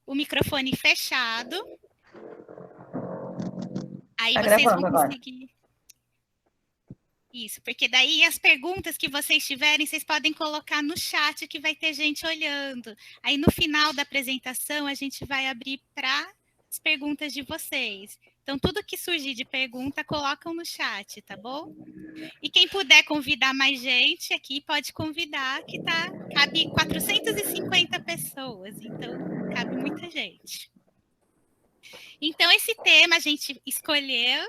o microfone fechado. Aí Tá vocês vão gravando agora. conseguir... Isso, porque daí as perguntas que vocês tiverem, vocês podem colocar no chat que vai ter gente olhando. Aí no final da apresentação, a gente vai abrir para as perguntas de vocês. Então, tudo que surgir de pergunta, colocam no chat, tá bom? E quem puder convidar mais gente aqui, pode convidar, que cabe 450 pessoas, então cabe muita gente. Então, esse tema a gente escolheu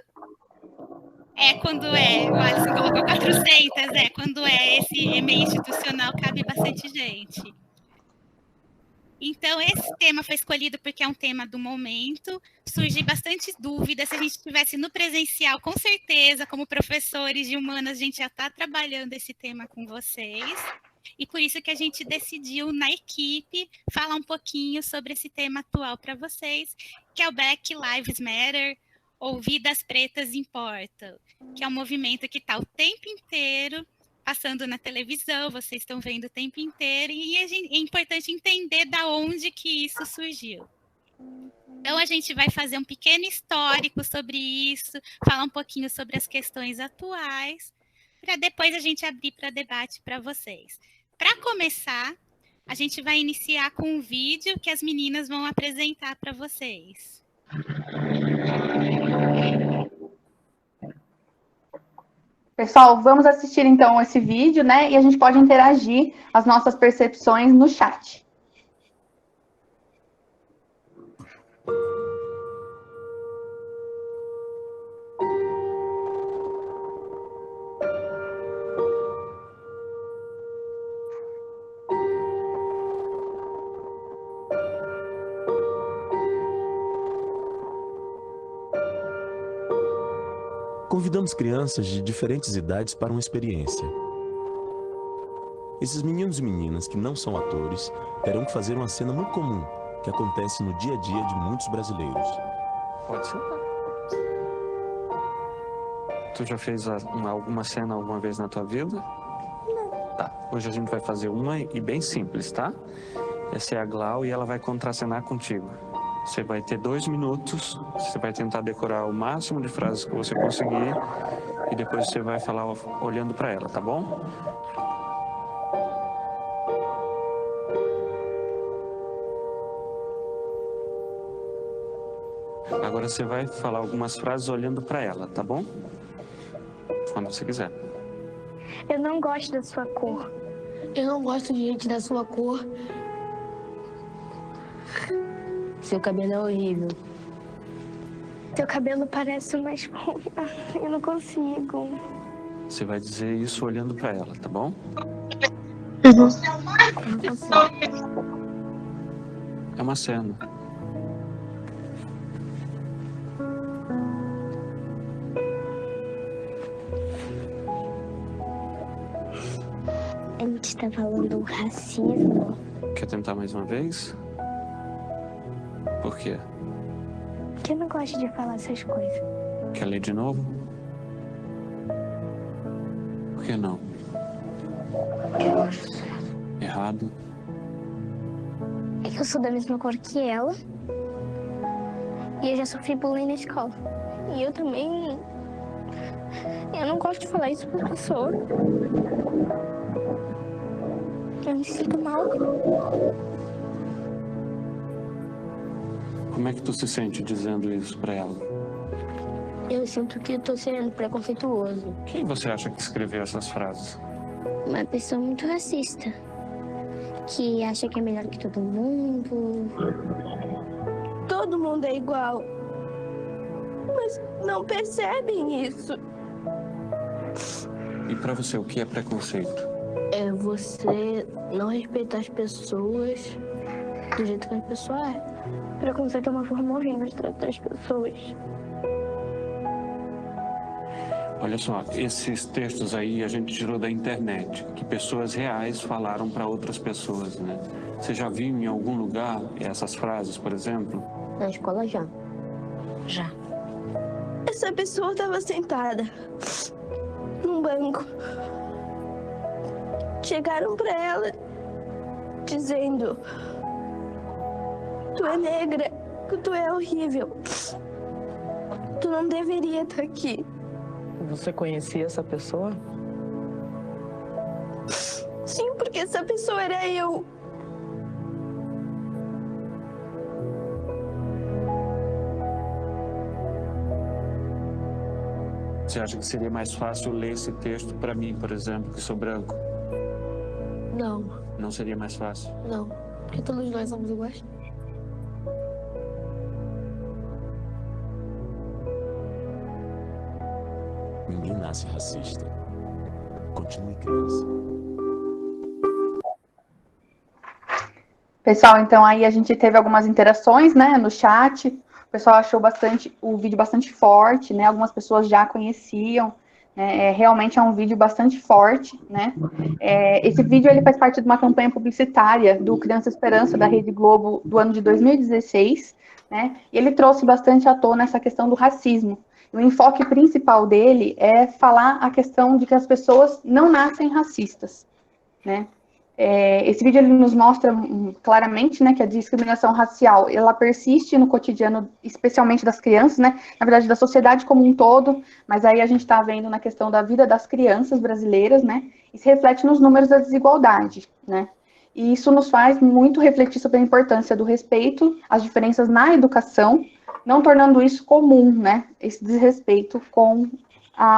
quando o Alisson colocou 400, quando esse meio institucional, cabe bastante gente. Então, esse tema foi escolhido porque é um tema do momento, surge bastante dúvidas, se a gente estivesse no presencial, com certeza, como professores de humanas, a gente já está trabalhando esse tema com vocês, e por isso que a gente decidiu, na equipe, falar um pouquinho sobre esse tema atual para vocês, que é o Black Lives Matter, ou Vidas Pretas Importam, que é um movimento que está o tempo inteiro passando na televisão, vocês estão vendo o tempo inteiro, e é importante entender da onde que isso surgiu. Então, a gente vai fazer um pequeno histórico sobre isso, falar um pouquinho sobre as questões atuais, para depois a gente abrir para debate para vocês. Para começar, a gente vai iniciar com um vídeo que as meninas vão apresentar para vocês. Pessoal, vamos assistir então esse vídeo, né? E a gente pode interagir as nossas percepções no chat. Convidamos crianças de diferentes idades para uma experiência. Esses meninos e meninas que não são atores terão que fazer uma cena muito comum que acontece no dia a dia de muitos brasileiros. Pode ser. Tu já fez alguma cena alguma vez na tua vida? Não. Tá, hoje a gente vai fazer uma e bem simples, tá? Essa é a Glau e ela vai contracenar contigo. Você vai ter 2 minutos, você vai tentar decorar o máximo de frases que você conseguir e depois você vai falar olhando para ela, tá bom? Agora você vai falar algumas frases olhando para ela, tá bom? Quando você quiser. Eu não gosto da sua cor. Eu não gosto de gente da sua cor. Seu cabelo é horrível. Seu cabelo parece uma esponja. Eu não consigo. Você vai dizer isso olhando para ela, tá bom? Eu não consigo. É uma cena. A gente está falando racismo. Quer tentar mais uma vez? Por quê? Porque eu não gosto de falar essas coisas. Quer ler de novo? Por que não? Eu acho Errado. É que eu sou da mesma cor que ela. E eu já sofri bullying na escola. E eu também... Eu não gosto de falar isso para pessoa. Eu me sinto mal. Como é que tu se sente dizendo isso pra ela? Eu sinto que estou sendo preconceituoso. Quem você acha que escreveu essas frases? Uma pessoa muito racista. Que acha que é melhor que todo mundo. Todo mundo é igual. Mas não percebem isso. E pra você, o que é preconceito? É você não respeitar as pessoas do jeito que a pessoa é. Preconceito é uma forma horrível de tratar as pessoas. Olha só, esses textos aí a gente tirou da internet, que pessoas reais falaram para outras pessoas, né? Você já viu em algum lugar essas frases, por exemplo? Na escola já. Já. Essa pessoa estava sentada num banco. Chegaram para ela dizendo: tu é negra, que tu é horrível. Tu não deveria estar aqui. Você conhecia essa pessoa? Sim, porque essa pessoa era eu. Você acha que seria mais fácil ler esse texto para mim, por exemplo, que sou branco? Não, Não seria mais fácil? não. Porque todos nós somos iguais. Ninguém nasce racista. Continue criança. Pessoal, então aí a gente teve algumas interações, né, no chat. O pessoal achou o vídeo bastante forte, né? Algumas pessoas já conheciam. Realmente é um vídeo bastante forte, né? Esse vídeo ele faz parte de uma campanha publicitária do Criança Esperança da Rede Globo do ano de 2016, né? E ele trouxe bastante à tona essa questão do racismo. O enfoque principal dele é falar a questão de que as pessoas não nascem racistas, né? Esse vídeo ele nos mostra claramente, né, que a discriminação racial ela persiste no cotidiano, especialmente das crianças, né, na verdade da sociedade como um todo, mas aí a gente está vendo na questão da vida das crianças brasileiras, né, e se reflete nos números da desigualdade, né, e isso nos faz muito refletir sobre a importância do respeito às diferenças na educação, não tornando isso comum, né, esse desrespeito com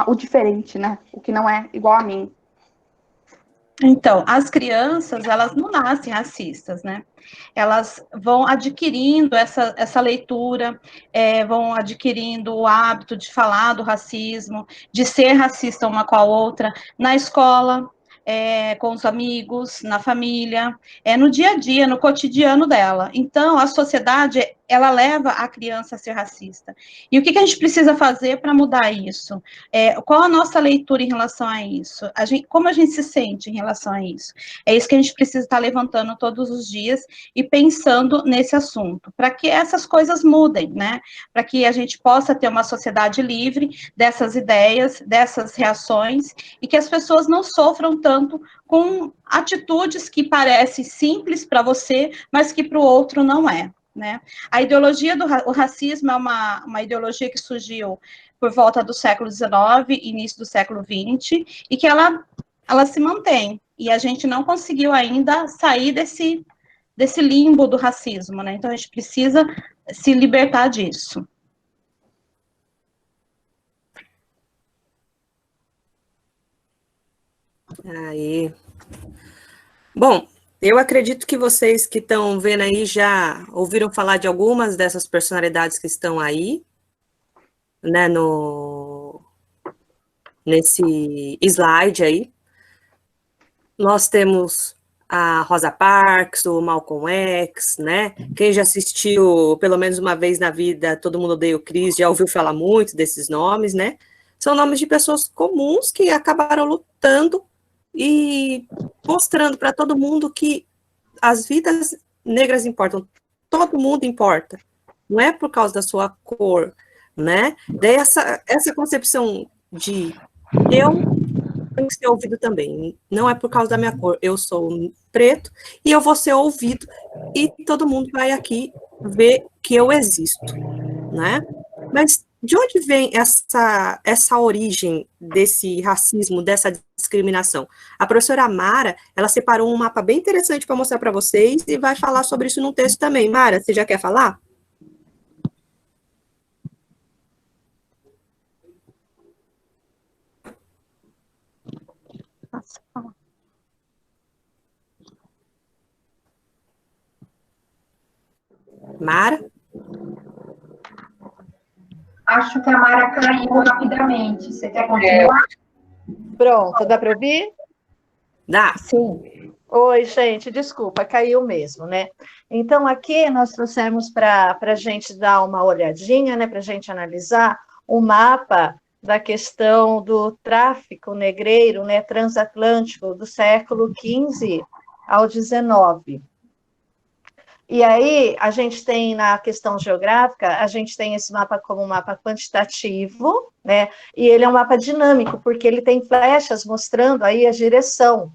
o diferente, né, o que não é igual a mim. Então, as crianças, elas não nascem racistas, né? Elas vão adquirindo essa leitura, vão adquirindo o hábito de falar do racismo, de ser racista uma com a outra, na escola, com os amigos, na família, no dia a dia, no cotidiano dela. Então, a sociedade, ela leva a criança a ser racista. E o que a gente precisa fazer para mudar isso? Qual a nossa leitura em relação a isso? Como a gente se sente em relação a isso? É isso que a gente precisa estar levantando todos os dias e pensando nesse assunto, para que essas coisas mudem, né? Para que a gente possa ter uma sociedade livre dessas ideias, dessas reações, e que as pessoas não sofram tanto com atitudes que parecem simples para você, mas que para o outro não é, né? A ideologia do racismo é uma ideologia que surgiu por volta do século XIX, início do século XX, e que ela se mantém, e a gente não conseguiu ainda sair desse limbo do racismo, né? Então, a gente precisa se libertar disso. Aí. Bom, eu acredito que vocês que estão vendo aí já ouviram falar de algumas dessas personalidades que estão aí, né, nesse slide aí. Nós temos a Rosa Parks, o Malcolm X, né? Quem já assistiu pelo menos uma vez na vida Todo Mundo Odeia o Chris já ouviu falar muito desses nomes, né? São nomes de pessoas comuns que acabaram lutando e mostrando para todo mundo que as vidas negras importam, todo mundo importa, não é por causa da sua cor, né? Daí essa concepção de eu tenho que ser ouvido também, não é por causa da minha cor, eu sou preto e eu vou ser ouvido e todo mundo vai aqui ver que eu existo, né? Mas de onde vem essa origem desse racismo, dessa discriminação? A professora Mara, ela separou um mapa bem interessante para mostrar para vocês e vai falar sobre isso no texto também. Mara, você já quer falar? Mara? Acho que a Mara caiu rapidamente. Você quer continuar? Pronto, dá para ouvir? Dá. Sim. Oi, gente, desculpa, caiu mesmo, né? Então, aqui nós trouxemos para a gente dar uma olhadinha, né, para a gente analisar o mapa da questão do tráfico negreiro, né, transatlântico do século XV ao XIX. E aí, a gente tem, na questão geográfica, a gente tem esse mapa como um mapa quantitativo, né? E ele é um mapa dinâmico, porque ele tem flechas mostrando aí a direção,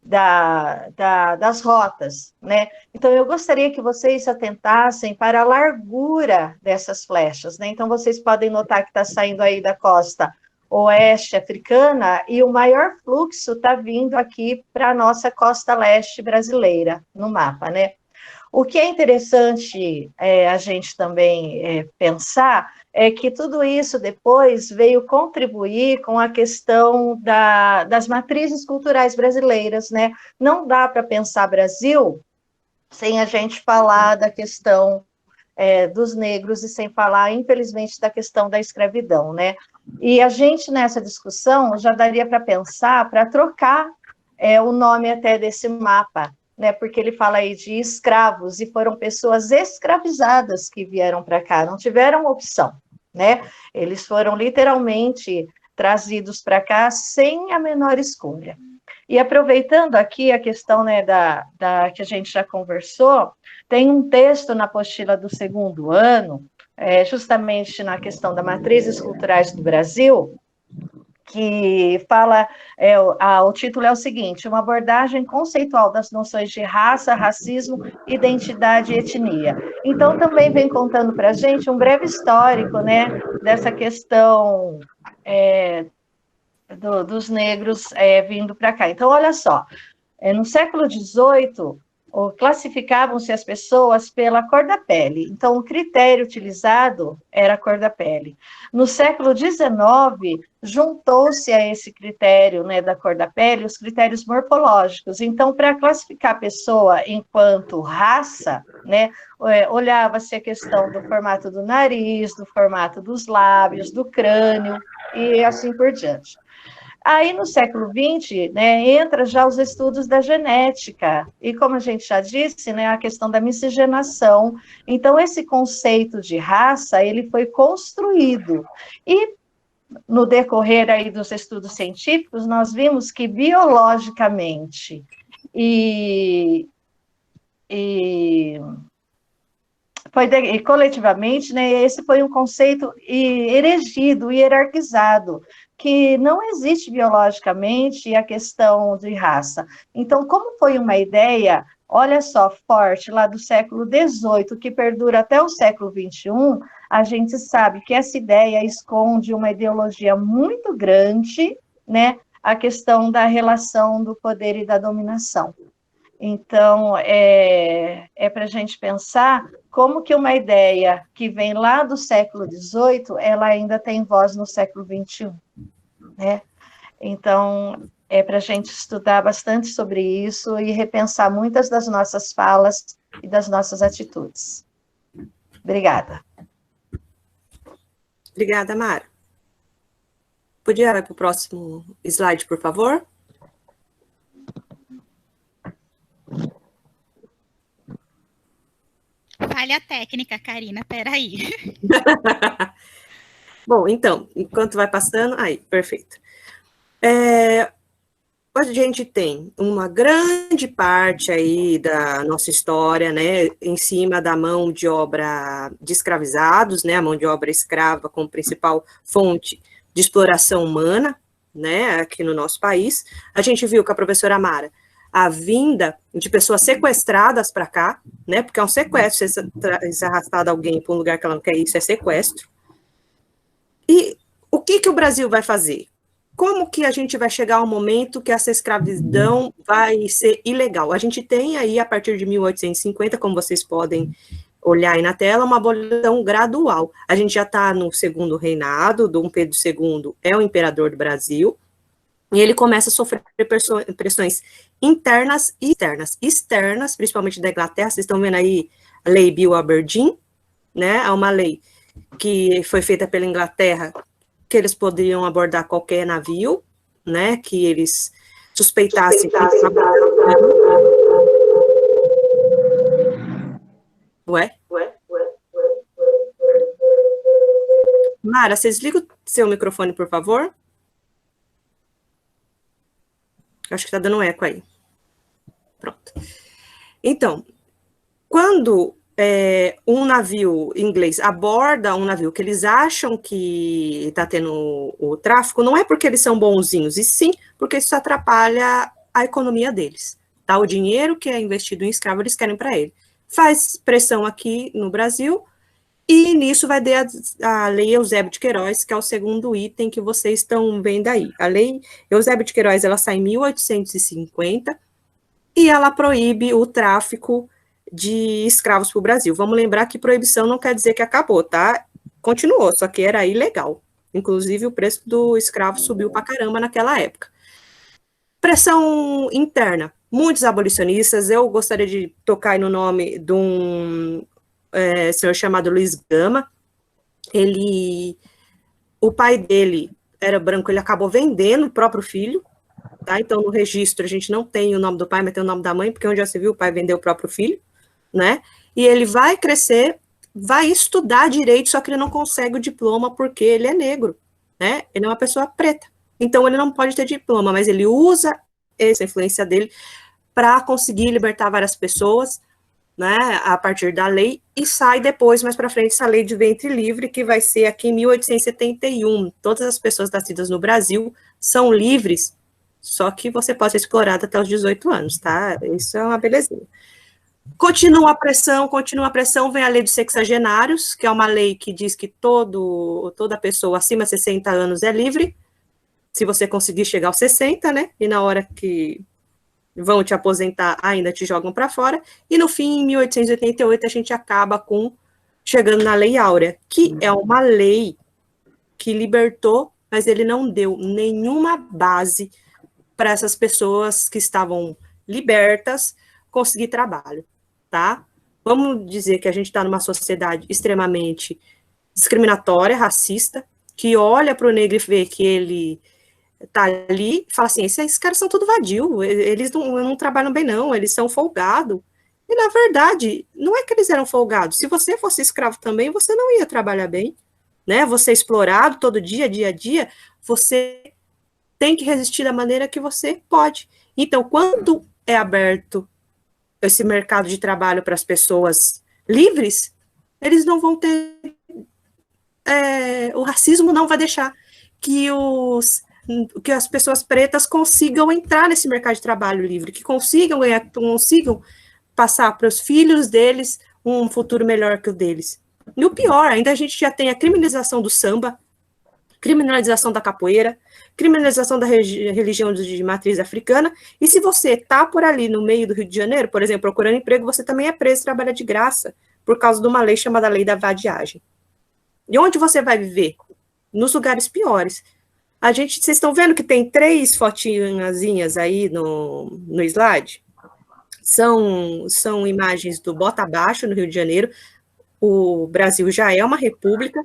das rotas, né? Então, eu gostaria que vocês se atentassem para a largura dessas flechas, né? Então, vocês podem notar que está saindo aí da costa oeste africana e o maior fluxo está vindo aqui para a nossa costa leste brasileira, no mapa, né? O que é interessante a gente também pensar é que tudo isso depois veio contribuir com a questão das matrizes culturais brasileiras, né? Não dá para pensar Brasil sem a gente falar da questão dos negros e sem falar, infelizmente, da questão da escravidão, né? E a gente, nessa discussão, já daria para pensar, para trocar o nome até desse mapa, né, porque ele fala aí de escravos, e foram pessoas escravizadas que vieram para cá, não tiveram opção, né? Eles foram literalmente trazidos para cá sem a menor escolha. E aproveitando aqui a questão, né, que a gente já conversou, tem um texto na apostila do 2º ano, justamente na questão das matrizes culturais do Brasil, que fala, o título é o seguinte: uma abordagem conceitual das noções de raça, racismo, identidade e etnia. Então, também vem contando para a gente um breve histórico, né, dessa questão dos negros vindo para cá. Então, olha só, no século XVIII, classificavam-se as pessoas pela cor da pele. Então, o critério utilizado era a cor da pele. No século XIX, juntou-se a esse critério, né, da cor da pele, os critérios morfológicos. Então, para classificar a pessoa enquanto raça, né, olhava-se a questão do formato do nariz, do formato dos lábios, do crânio, e assim por diante. Aí, no século XX, né, entra já os estudos da genética, e como a gente já disse, né, a questão da miscigenação. Então, esse conceito de raça, ele foi construído, e no decorrer aí dos estudos científicos, nós vimos que biologicamente e coletivamente, né, esse foi um conceito erigido, hierarquizado, que não existe biologicamente a questão de raça. Então, como foi uma ideia, olha só, forte, lá do século XVIII, que perdura até o século XXI, a gente sabe que essa ideia esconde uma ideologia muito grande, né, a questão da relação do poder e da dominação. Então, é para a gente pensar como que uma ideia que vem lá do século XVIII, ela ainda tem voz no século XXI, né? Então, é para a gente estudar bastante sobre isso e repensar muitas das nossas falas e das nossas atitudes. Obrigada. Obrigada, Mara. Podia ir para o próximo slide, por favor? Falha técnica, Karina, peraí. Bom, então, enquanto vai passando, aí, perfeito. A gente tem uma grande parte aí da nossa história, né, em cima da mão de obra de escravizados, né, a mão de obra escrava como principal fonte de exploração humana, né, aqui no nosso país. A gente viu com a professora Mara a vinda de pessoas sequestradas para cá, né, porque é um sequestro, se arrastar alguém para um lugar que ela não quer ir, isso é sequestro. E o que o Brasil vai fazer? Como que a gente vai chegar ao momento que essa escravidão vai ser ilegal? A gente tem aí, a partir de 1850, como vocês podem olhar aí na tela, uma abolição gradual. A gente já está no segundo reinado, Dom Pedro II é o imperador do Brasil, e ele começa a sofrer pressões internas e externas. Externas, principalmente da Inglaterra, vocês estão vendo aí a Lei Bill Aberdeen, né? É uma lei que foi feita pela Inglaterra, que eles poderiam abordar qualquer navio, né? Que eles suspeitassem. Ué? Mara, vocês ligam o seu microfone, por favor? Acho que está dando eco aí. Pronto. Então, quando um navio inglês aborda um navio que eles acham que está tendo o tráfico, não é porque eles são bonzinhos, e sim porque isso atrapalha a economia deles. Tá? O dinheiro que é investido em escravo, eles querem para ele. Faz pressão aqui no Brasil, e nisso vai ter a Lei Eusébio de Queiroz, que é o segundo item que vocês estão vendo aí. A Lei Eusébio de Queiroz, ela sai em 1850, e ela proíbe o tráfico de escravos para o Brasil. Vamos lembrar que proibição não quer dizer que acabou, tá? Continuou, só que era ilegal. Inclusive, o preço do escravo subiu para caramba naquela época. Pressão interna. Muitos abolicionistas, eu gostaria de tocar aí no nome de um senhor chamado Luiz Gama. O pai dele era branco, ele acabou vendendo o próprio filho, tá? Então, no registro, a gente não tem o nome do pai, mas tem o nome da mãe, porque onde já se viu, o pai vendeu o próprio filho, né? E ele vai crescer, vai estudar direito, só que ele não consegue o diploma porque ele é negro, né? Ele é uma pessoa preta. Então, ele não pode ter diploma, mas ele usa essa influência dele para conseguir libertar várias pessoas, né, a partir da lei, e sai depois, mais para frente, essa lei de ventre livre, que vai ser aqui em 1871. Todas as pessoas nascidas no Brasil são livres, só que você pode ser explorado até os 18 anos, tá? Isso é uma belezinha. Continua a pressão, vem a lei dos sexagenários, que é uma lei que diz que toda pessoa acima de 60 anos é livre, se você conseguir chegar aos 60, né, e na hora que vão te aposentar, ainda te jogam para fora, e no fim, em 1888, a gente acaba chegando na Lei Áurea, que é uma lei que libertou, mas ele não deu nenhuma base para essas pessoas que estavam libertas conseguir trabalho, tá? Vamos dizer que a gente está numa sociedade extremamente discriminatória, racista, que olha para o negro e vê que ele tá ali e fala assim, esses caras são tudo vadio, eles não trabalham bem não, eles são folgados. E na verdade, não é que eles eram folgados, se você fosse escravo também, você não ia trabalhar bem, né, você é explorado todo dia, dia a dia, você tem que resistir da maneira que você pode. Então, quando é aberto esse mercado de trabalho para as pessoas livres, eles não vão ter, o racismo não vai deixar que as pessoas pretas consigam entrar nesse mercado de trabalho livre, que consigam passar para os filhos deles um futuro melhor que o deles. E o pior, ainda a gente já tem a criminalização do samba, criminalização da capoeira, criminalização da religião de matriz africana, e se você está por ali no meio do Rio de Janeiro, por exemplo, procurando emprego, você também é preso e trabalha de graça, por causa de uma lei chamada Lei da Vadiagem. E onde você vai viver? Nos lugares piores. Vocês estão vendo que tem 3 fotinhazinhas aí no slide? São imagens do Bota Abaixo, no Rio de Janeiro. O Brasil já é uma república,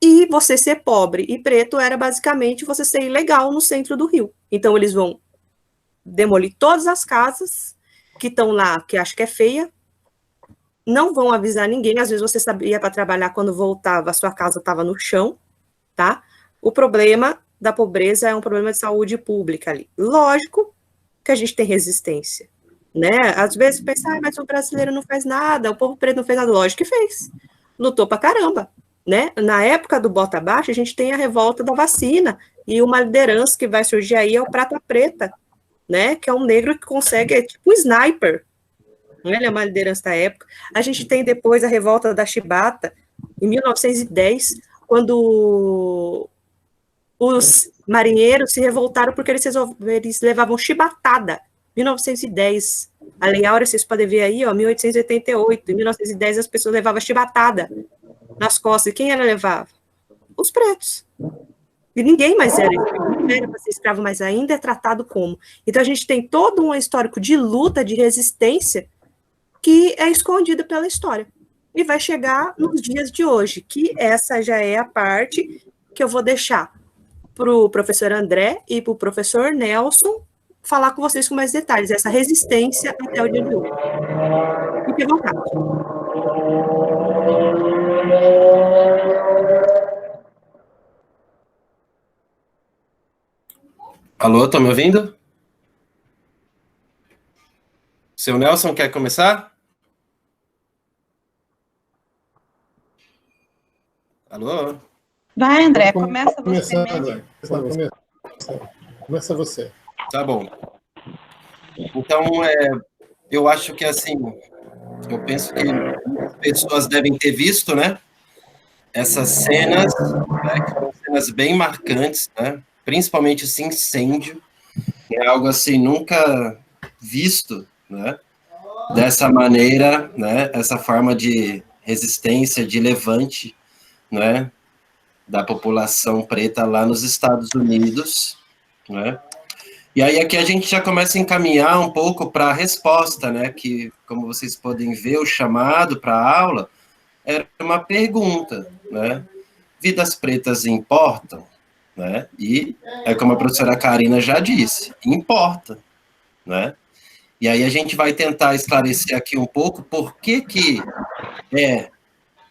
e você ser pobre e preto era basicamente você ser ilegal no centro do Rio. Então, eles vão demolir todas as casas que estão lá, que acho que é feia, não vão avisar ninguém, às vezes você sabia para trabalhar, quando voltava, a sua casa estava no chão, tá? O problema da pobreza é um problema de saúde pública ali. Lógico que a gente tem resistência, né? Às vezes pensa, mas o brasileiro não faz nada, o povo preto não fez nada. Lógico que fez. Lutou pra caramba, né? Na época do Bota Abaixo, a gente tem a revolta da vacina, e uma liderança que vai surgir aí é o Prata Preta, né? Que é um negro que consegue, é tipo um sniper. Ele é uma liderança da época. A gente tem depois a revolta da Chibata, em 1910, quando os marinheiros se revoltaram porque eles levavam chibatada. 1910, a Lei Áurea, vocês podem ver aí, ó, 1888, em 1910 as pessoas levavam chibatada nas costas, e quem ela levava? Os pretos. E ninguém mais era para ser escravo, mas ainda é tratado como. Então a gente tem todo um histórico de luta, de resistência, que é escondida pela história. E vai chegar nos dias de hoje, que essa já é a parte que eu vou deixar para o professor André e para o professor Nelson falar com vocês com mais detalhes, essa resistência até o dia de hoje. Fique à vontade. Alô, estão me ouvindo? Seu Nelson quer começar? Alô? Vai, André, começa você mesmo. Começa você. Tá bom. Então, eu acho que, assim, eu penso que muitas pessoas devem ter visto, né, essas cenas, né, que foram cenas bem marcantes, né, principalmente esse incêndio, que é algo, assim, nunca visto, né, dessa maneira, né, essa forma de resistência, de levante, né, da população preta lá nos Estados Unidos, né. E aí aqui a gente já começa a encaminhar um pouco para a resposta, né, que, como vocês podem ver, o chamado para a aula era uma pergunta, né, vidas pretas importam? Né, e é como a professora Karina já disse, importa, né. E aí a gente vai tentar esclarecer aqui um pouco por que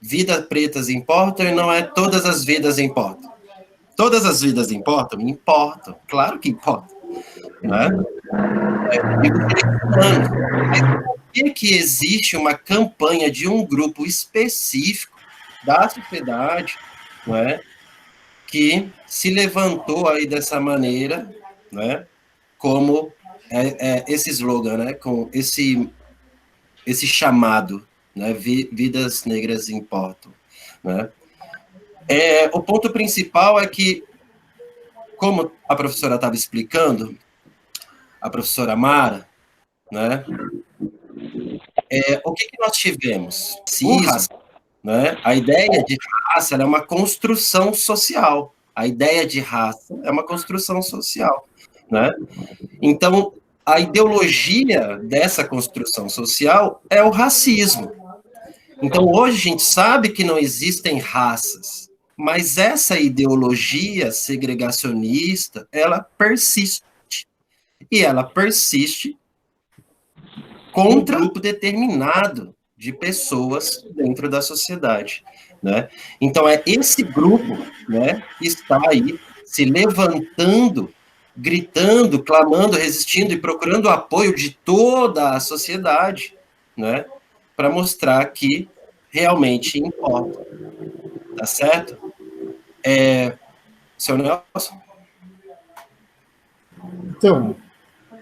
vidas pretas importam e não é todas as vidas importam. Todas as vidas importam? Importam, claro que importam. Né? Mas por que existe uma campanha de um grupo específico da sociedade, não é, que se levantou aí dessa maneira, né, como esse slogan, né, com esse chamado, né, vidas negras importam, né? O ponto principal é que, como a professora estava explicando, a professora Mara, né, o que nós tivemos? Racismo, né? A ideia de raça é uma construção social. A ideia de raça é uma construção social, né? Então, a ideologia dessa construção social é o racismo. Então, hoje a gente sabe que não existem raças, mas essa ideologia segregacionista, ela persiste. E ela persiste contra um grupo determinado de pessoas dentro da sociedade, né? Então, é esse grupo, né, que está aí se levantando, gritando, clamando, resistindo e procurando o apoio de toda a sociedade, né, para mostrar que realmente importa. Tá certo? Seu Nelson? Então,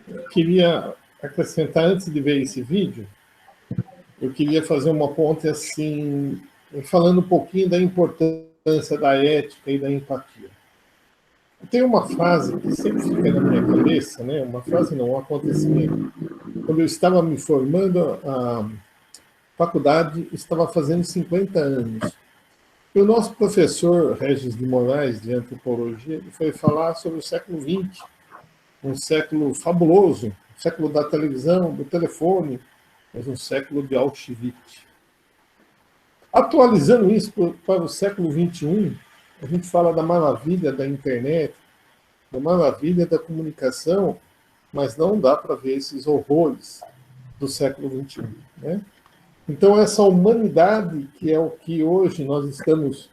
eu queria acrescentar, antes de ver esse vídeo, eu queria fazer uma ponte assim, falando um pouquinho da importância da ética e da empatia. Tem uma frase que sempre fica na minha cabeça, né? Uma frase não, um acontecimento. Quando eu estava me formando, a faculdade estava fazendo 50 anos. E o nosso professor Regis de Moraes, de antropologia, ele foi falar sobre o século XX, um século fabuloso, um século da televisão, do telefone, mas um século de Auschwitz. Atualizando isso para o século XXI, a gente fala da maravilha da internet, da maravilha da comunicação, mas não dá para ver esses horrores do século XXI, né? Então, essa humanidade, que é o que hoje nós estamos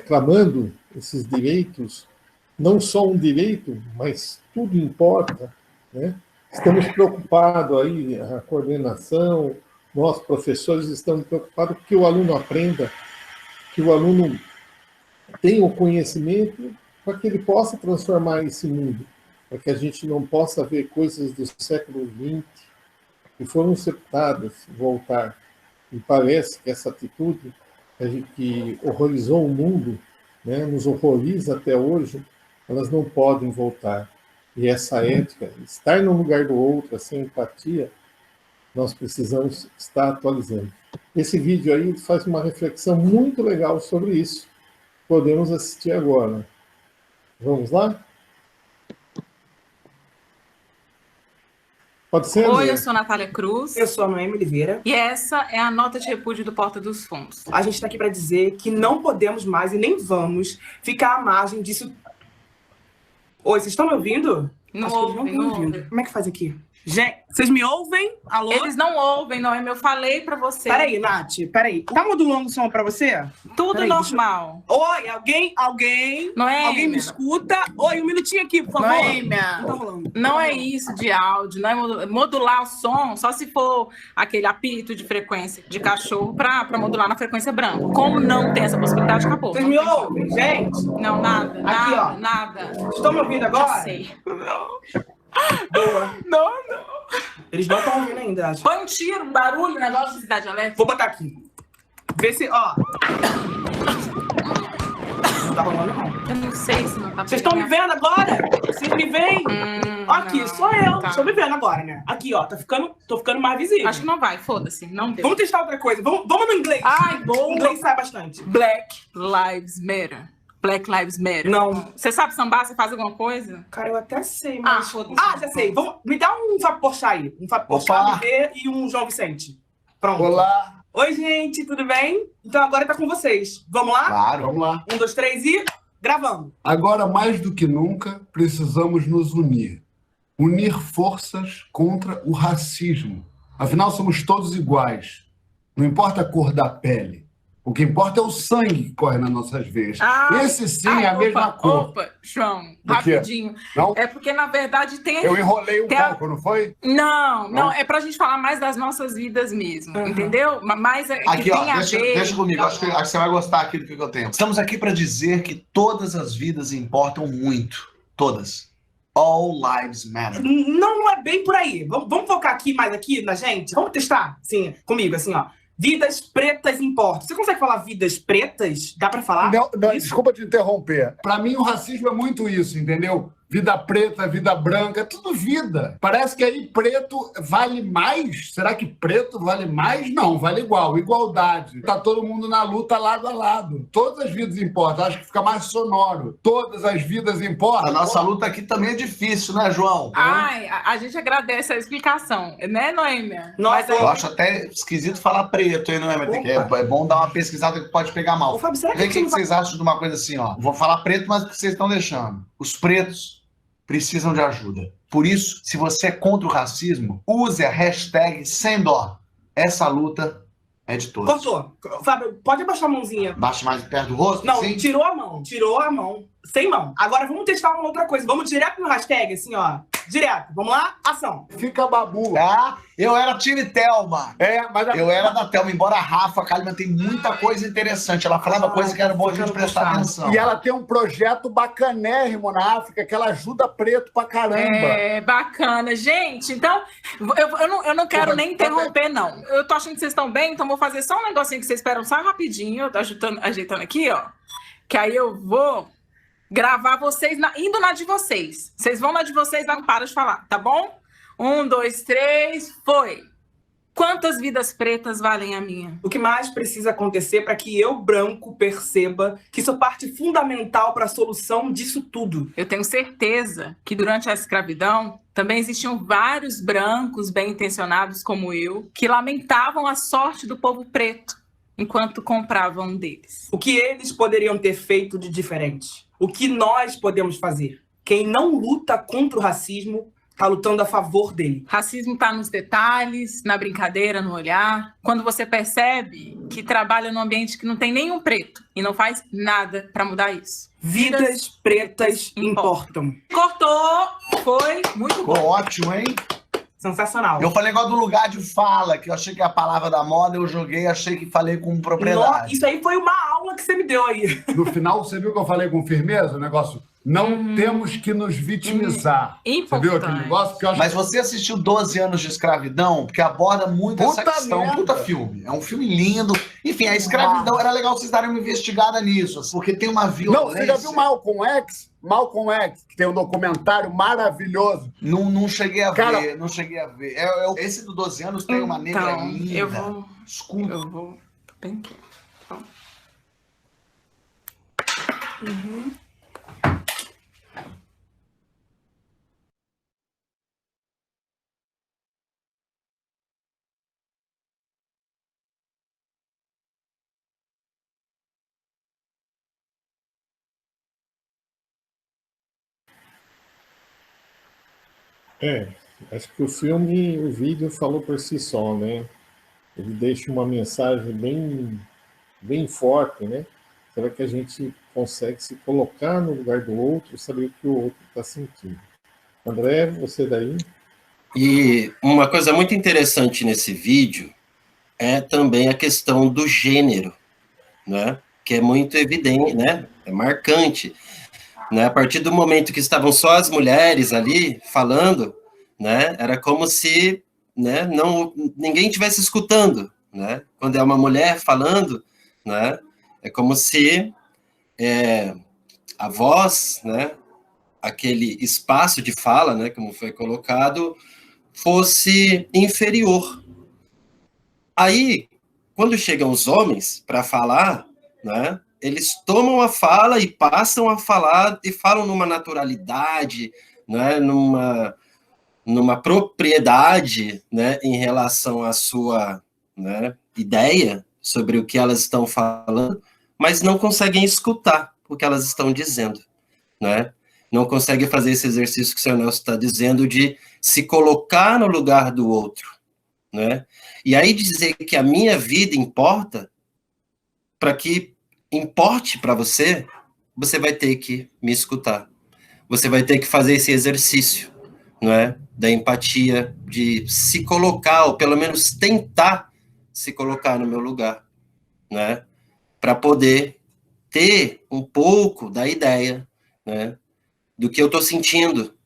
clamando, esses direitos, não só um direito, mas tudo importa, né? Estamos preocupados aí, a coordenação, nós, professores, estamos preocupados que o aluno aprenda, que o aluno tenha o conhecimento para que ele possa transformar esse mundo, para que a gente não possa ver coisas do século XX que foram septadas voltar. E parece que essa atitude que horrorizou o mundo, né, nos horroriza até hoje, elas não podem voltar. E essa ética, estar no lugar do outro, essa empatia, nós precisamos estar atualizando. Esse vídeo aí faz uma reflexão muito legal sobre isso. Podemos assistir agora. Vamos lá? Pode ser, Oi, eu sou Natália Cruz. Eu sou a Noemi Oliveira. E essa é a nota de repúdio do Porta dos Fundos. A gente está aqui para dizer que não podemos mais e nem vamos ficar à margem disso. Oi, vocês estão me ouvindo? Não Acho que eles ouvem, estão não ouvindo. ouvem. Como é que faz aqui? Gente, vocês me ouvem? Alô? Eles não ouvem, Noemi. Eu falei pra você. Peraí, Nath, peraí. Tá modulando o som pra você? Tudo Peraí, normal. Oi, alguém? Noemi. Alguém me escuta? Oi, um minutinho aqui, por favor. Noemi. Não tá rolando. Não é isso de áudio, não é modular o som, só se for aquele apito de frequência de cachorro pra modular na frequência branca. Como não tem essa possibilidade, acabou. Vocês me ouvem, gente? Não, nada. Aqui, nada, ó. nada. Estão me ouvindo agora? Já sei. Boa. Não. Eles não estão ouvindo ainda, acho. Põe um tiro, um barulho, negócio de cidade alerta. Vou botar aqui. Vê se, ó. Não tá rolando, não. Eu não sei se não tá. Vocês estão me vendo agora? Vocês me veem? Aqui, não, sou eu. tá. Estou me vendo agora, né? Aqui, ó. Tô ficando mais visível. Acho que não vai, foda-se. Não deu. Vamos testar outra coisa. Vamos no inglês. Ai, bom. O inglês sai bastante. Black Lives Matter. Black Lives Matter. Não. Você sabe sambar? Você faz alguma coisa? Cara, eu até sei, mas... foda-se. já sei. Me dá um Fábio Porchat aí. Um Fábio Porchat e um João Vicente. Pronto. Olá. Oi, gente, tudo bem? Então agora tá com vocês. Vamos lá? Claro. Vamos lá. 1, 2, 3 e... Gravando. Agora, mais do que nunca, precisamos nos unir. Unir forças contra o racismo. Afinal, somos todos iguais. Não importa a cor da pele. O que importa é o sangue que corre nas nossas veias. Esse sim é a mesma cor. Opa, João, Por quê? rapidinho. Não? É porque, na verdade, tem... Eu enrolei um pouco, não foi? Não, é pra gente falar mais das nossas vidas mesmo, entendeu? Mas é que Aqui, ó, tem a ver... deixa comigo, acho que você vai gostar aqui do que eu tenho. Estamos aqui para dizer que todas as vidas importam muito. Todas. All lives matter. Não é bem por aí. Vamos focar aqui mais aqui na gente? Vamos testar, sim, comigo, assim, ó. Vidas pretas importam. Você consegue falar vidas pretas? Dá pra falar? Não, desculpa te interromper. Para mim, o racismo é muito isso, entendeu? Vida preta, vida branca, é tudo vida. Parece que aí preto vale mais. Será que preto vale mais? Não, vale igual. Igualdade. Tá todo mundo na luta lado a lado. Todas as vidas importam. Acho que fica mais sonoro. Todas as vidas importam. A nossa luta aqui também é difícil, né, João? Ai, a gente agradece a explicação, né, Noêmia? Mas eu acho até esquisito falar preto, hein, Noêmia? É bom dar uma pesquisada que pode pegar mal. Vê o que vocês acham de uma coisa assim, ó. Vou falar preto, mas o que vocês estão deixando? Os pretos precisam de ajuda. Por isso, se você é contra o racismo, use a hashtag sem dó. Essa luta é de todos. Cortou. Fábio, pode abaixar a mãozinha. Baixa mais perto do rosto? Não, assim? tirou a mão. Sem mão. Agora vamos testar uma outra coisa. Vamos direto no hashtag, assim, ó. Direto. Vamos lá? Ação. Fica babu. Eu era time Thelma. Mas eu era da Thelma, embora a Rafa Kalimann tem muita coisa interessante. Ela falava coisa que era bom a gente prestar atenção. E ela tem um projeto bacanérrimo na África, que ela ajuda preto pra caramba. É, bacana. Gente, então, eu não quero nem interromper, não. Eu tô achando que vocês estão bem, então vou fazer só um negocinho que vocês esperam só rapidinho. Eu tô ajeitando aqui, ó. Que aí eu vou gravar vocês, indo na de vocês. Vocês vão na de vocês, não para de falar, tá bom? 1, 2, 3, foi. Quantas vidas pretas valem a minha? O que mais precisa acontecer para que eu, branco, perceba que sou parte fundamental para a solução disso tudo? Eu tenho certeza que durante a escravidão também existiam vários brancos bem-intencionados como eu que lamentavam a sorte do povo preto enquanto compravam deles. O que eles poderiam ter feito de diferente? O que nós podemos fazer? Quem não luta contra o racismo está lutando a favor dele. Racismo está nos detalhes, na brincadeira, no olhar. Quando você percebe que trabalha num ambiente que não tem nenhum preto e não faz nada para mudar isso. Vidas pretas importam. Cortou! Foi muito bom. Ficou ótimo, hein? Sensacional. Eu falei igual do lugar de fala, que eu achei que a palavra da moda, eu joguei, achei que falei com propriedade. Isso aí foi uma aula que você me deu aí. No final, você viu que eu falei com firmeza? O negócio, não temos que nos vitimizar. Você viu aquele negócio? Que eu acho... Mas você assistiu 12 anos de escravidão, porque aborda muito essa questão. Merda. Puta filme. É um filme lindo. Enfim, a escravidão, era legal vocês darem uma investigada nisso, porque tem uma violência. Não, você já viu Malcolm X? Malcolm X, que tem um documentário maravilhoso. Não cheguei a ver, não cheguei a ver. Esse do 12 anos tem uma negra linda. Eu vou... Desculpa. Eu vou... Bem quieto. Acho que o vídeo falou por si só, né? Ele deixa uma mensagem bem forte, né? Será que a gente consegue se colocar no lugar do outro, saber o que o outro está sentindo? André, você daí? E uma coisa muito interessante nesse vídeo é também a questão do gênero, né? Que é muito evidente, né? É marcante. né? A partir do momento que estavam só as mulheres ali falando, né? Era como se, né? Ninguém estivesse escutando, né? Quando é uma mulher falando, né? É como se a voz, né? Aquele espaço de fala, né? Como foi colocado, fosse inferior. Aí, quando chegam os homens para falar, né? Eles tomam a fala e passam a falar e falam numa naturalidade, né? Numa propriedade, né? Em relação à sua, né? Ideia sobre o que elas estão falando, mas não conseguem escutar o que elas estão dizendo, né? Não conseguem fazer esse exercício que o senhor Nelson está dizendo de se colocar no lugar do outro, né? E aí dizer que a minha vida importa, para que importe para você, você vai ter que me escutar. Você vai ter que fazer esse exercício, não é? Da empatia, de se colocar, ou pelo menos tentar se colocar no meu lugar, né? Para poder ter um pouco da ideia, né? Do que eu estou sentindo,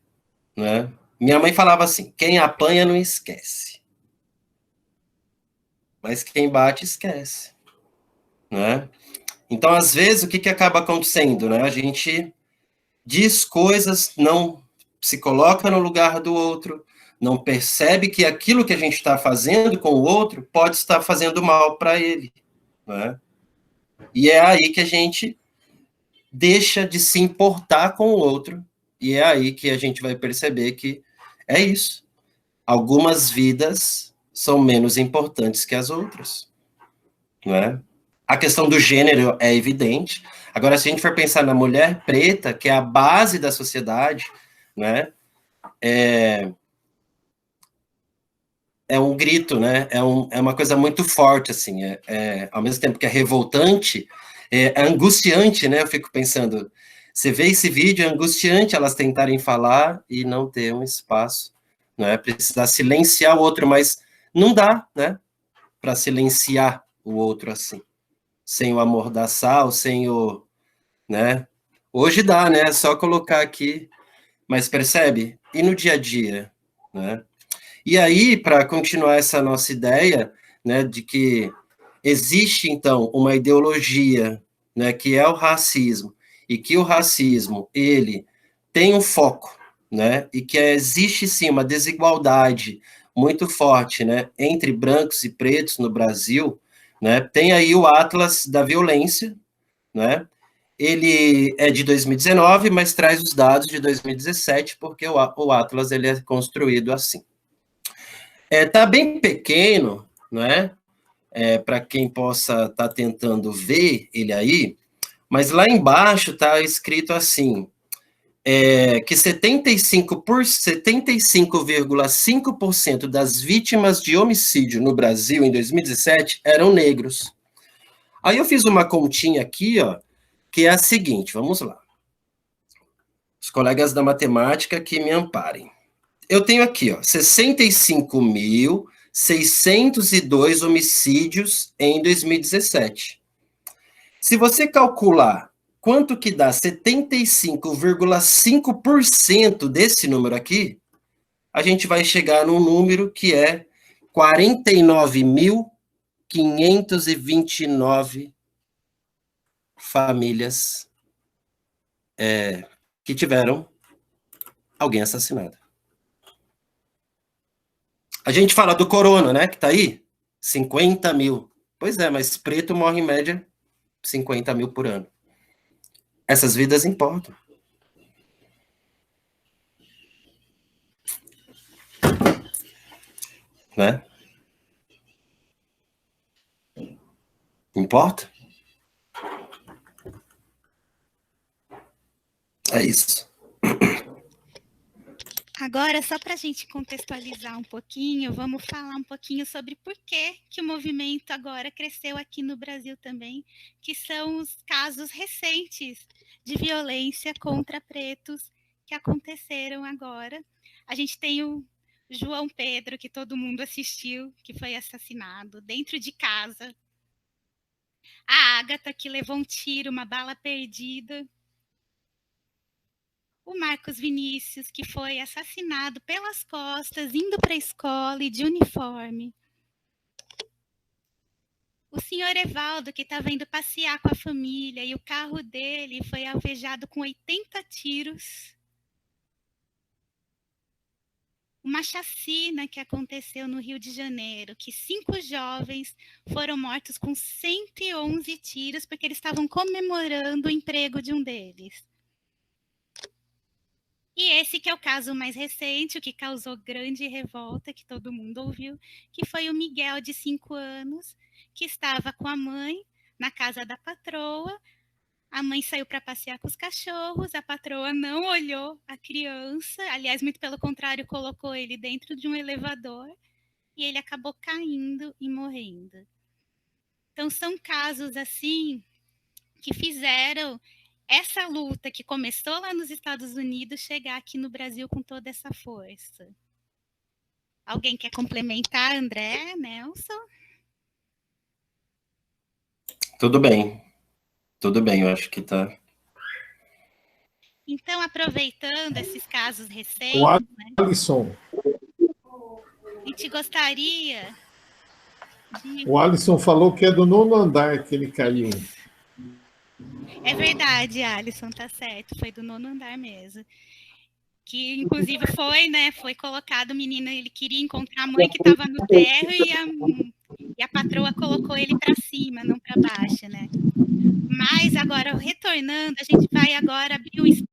né? Minha mãe falava assim, quem apanha não esquece. Mas quem bate, esquece, né? Então, às vezes, o que acaba acontecendo, né? A gente diz coisas, não se coloca no lugar do outro, não percebe que aquilo que a gente está fazendo com o outro pode estar fazendo mal para ele, né? E é aí que a gente deixa de se importar com o outro, e é aí que a gente vai perceber que é isso. Algumas vidas são menos importantes que as outras, não é? A questão do gênero é evidente. Agora, se a gente for pensar na mulher preta, que é a base da sociedade, né? É um grito, né? É uma coisa muito forte, assim. Ao mesmo tempo que é revoltante, é angustiante, né? Eu fico pensando, você vê esse vídeo, é angustiante elas tentarem falar e não ter um espaço, né? Precisar silenciar o outro, mas não dá, né? Para silenciar o outro assim. Sem o amordaçar, sem o, né? Hoje dá, né? É só colocar aqui, mas percebe? E no dia a dia, né? E aí, para continuar essa nossa ideia, né, de que existe, então, uma ideologia, né, que é o racismo, e que o racismo, ele tem um foco, né, e que existe, sim, uma desigualdade muito forte, né, entre brancos e pretos no Brasil, né, tem aí o Atlas da Violência, né, ele é de 2019, mas traz os dados de 2017, porque o Atlas ele é construído assim. Tá bem pequeno, não é? Para quem possa estar tentando ver ele aí, mas lá embaixo está escrito assim, que 75,5% das vítimas de homicídio no Brasil em 2017 eram negros. Aí eu fiz uma continha aqui, ó, que é a seguinte, vamos lá. Os colegas da matemática que me amparem. Eu tenho aqui, ó, 65.602 homicídios em 2017. Se você calcular quanto que dá 75,5% desse número aqui, a gente vai chegar num número que é 49.529 famílias que tiveram alguém assassinado. A gente fala do corona, né, que tá aí, 50 mil. Pois é, mas preto morre em média 50 mil por ano. Essas vidas importam. Né? Importa? É isso. Agora, só para a gente contextualizar um pouquinho, vamos falar um pouquinho sobre por que o movimento agora cresceu aqui no Brasil também, que são os casos recentes de violência contra pretos que aconteceram agora. A gente tem o João Pedro, que todo mundo assistiu, que foi assassinado dentro de casa. A Ágata, que levou um tiro, uma bala perdida. o Marcos Vinícius, que foi assassinado pelas costas, indo para a escola e de uniforme. O senhor Evaldo, que estava indo passear com a família, e o carro dele foi alvejado com 80 tiros. Uma chacina que aconteceu no Rio de Janeiro, que 5 jovens foram mortos com 111 tiros, porque eles estavam comemorando o emprego de um deles. E esse que é o caso mais recente, o que causou grande revolta, que todo mundo ouviu, que foi o Miguel, de 5 anos, que estava com a mãe na casa da patroa. A mãe saiu para passear com os cachorros, a patroa não olhou a criança, aliás, muito pelo contrário, colocou ele dentro de um elevador e ele acabou caindo e morrendo. Então, são casos assim que fizeram essa luta que começou lá nos Estados Unidos chegar aqui no Brasil com toda essa força. Alguém quer complementar, André, Nelson? Tudo bem, eu acho que tá. Então, aproveitando esses casos recentes, O Alisson. A gente gostaria de... O Alisson falou que é do 9º andar que ele caiu. É verdade, Alisson, tá certo, foi do 9º andar mesmo. Que, inclusive, foi colocado o menino, ele queria encontrar a mãe que estava no térreo e a patroa colocou ele para cima, não para baixo, né? Mas agora, retornando, a gente vai agora abrir um espaço